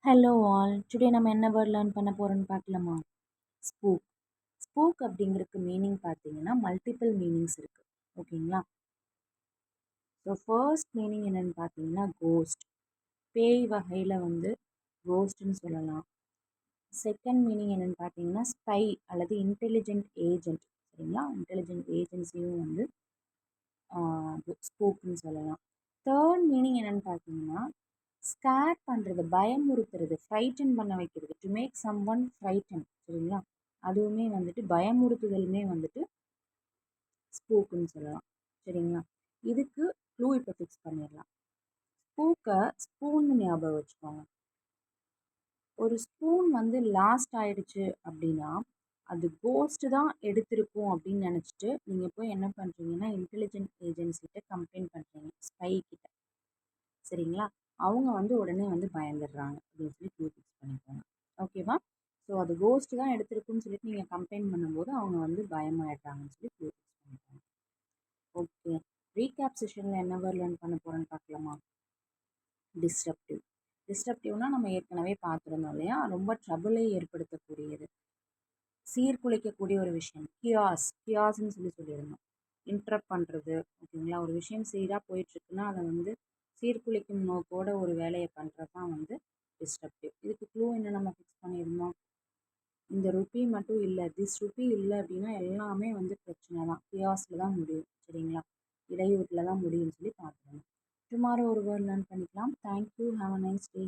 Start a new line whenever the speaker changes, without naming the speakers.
Hello all today நம்ம என்ன word learn பண்ண போகிறோம்னு பார்க்கலாமா? ஸ்பூக். ஸ்பூக் அப்படிங்கிறதுக்கு மீனிங் பார்த்தீங்கன்னா மல்டிபிள் மீனிங்ஸ் இருக்குது. ஓகேங்களா? ஸோ ஃபர்ஸ்ட் மீனிங் என்னென்னு பார்த்தீங்கன்னா கோஸ்ட். பேய் வகையில் கோஸ்ட்னு சொல்லலாம். செகண்ட் மீனிங் என்னென்னு பார்த்தீங்கன்னா ஸ்பை அல்லது இன்டெலிஜென்ட் ஏஜென்ட். சரிங்களா? இன்டெலிஜென்ட் ஏஜென்சியும் ஸ்பூக்குன்னு சொல்லலாம். தேர்ட் மீனிங் என்னென்னு பார்த்தீங்கன்னா ஸ்கேர் பண்ணுறது, பயமுறுத்துறது, ஃப்ரைட்டன் பண்ண வைக்கிறது, to make someone frighten. சரிங்களா? அதுவுமே பயமுறுத்துதலுமே ஸ்பூக்குன்னு சொல்லலாம். சரிங்களா? இதுக்கு க்ளூ இப்போ ஃபிக்ஸ் பண்ணிடலாம். ஸ்பூக்கை ஸ்பூன்னு ஞாபகம் வச்சுக்கோங்க. ஒரு ஸ்பூன் லாஸ்ட் ஆயிடுச்சு அப்படின்னா அது கோஸ்ட் தான் எடுத்திருக்கும் அப்படின்னு நினச்சிட்டு நீங்கள் போய் என்ன பண்ணுறீங்கன்னா இன்டெலிஜென்ட் ஏஜென்சிகிட்ட கம்ப்ளைண்ட் பண்ணுறீங்க, ஸ்பை கிட்ட. சரிங்களா? அவங்க உடனே பயந்துடுறாங்க அப்படின்னு சொல்லி க்ளூ ஃபிக்ஸ் பண்ணிக்கோங்க. ஓகேவா? ஸோ அது கோஸ்ட் தான் எடுத்திருக்குன்னு சொல்லிட்டு நீங்கள் கம்ப்ளைண்ட் பண்ணும்போது அவங்க பயமாயிடுறாங்கன்னு சொல்லி க்ளூ ஃபிக்ஸ் பண்ணிக்கோங்க. ஓகே, ரீகேப் செஷனில் என்ன வேர்ட் லேர்ன் பண்ண போகிறோன்னு பார்க்கலாமா? டிஸ்ரப்டிவ். டிஸ்ரப்டிவ்னா நம்ம ஏற்கனவே பார்த்துருந்தோம் இல்லையா? ரொம்ப ட்ரபிளை ஏற்படுத்தக்கூடியது, சீர்குலைக்கக்கூடிய ஒரு விஷயம். கியாஸ்ன்னு சொல்லியிருந்தோம். இன்ட்ரப்ட் பண்ணுறது. ஓகேங்களா? ஒரு விஷயம் சீராக போயிட்டுருக்குன்னா அதை சீர்குலைக்கும் நோக்கோட ஒரு வேலையை பண்ணுறது தான் டிஸ்ரப்டிவ். இதுக்கு க்ளூ என்ன நம்ம ஃபிக்ஸ் பண்ணியிருந்தோம்? இந்த ருப்பி மட்டும் இல்லை, திஸ் ருப்பி இல்லை அப்படின்னா எல்லாமே பிரச்சனை தான், கியாஸில் தான் முடியும். சரிங்களா? இடையூறில் தான் முடியும்னு சொல்லி பார்த்துருந்தோம். டுமாரோ ஒரு வேர்ட் லேர்ன் பண்ணிக்கலாம். Thank you, have a nice day.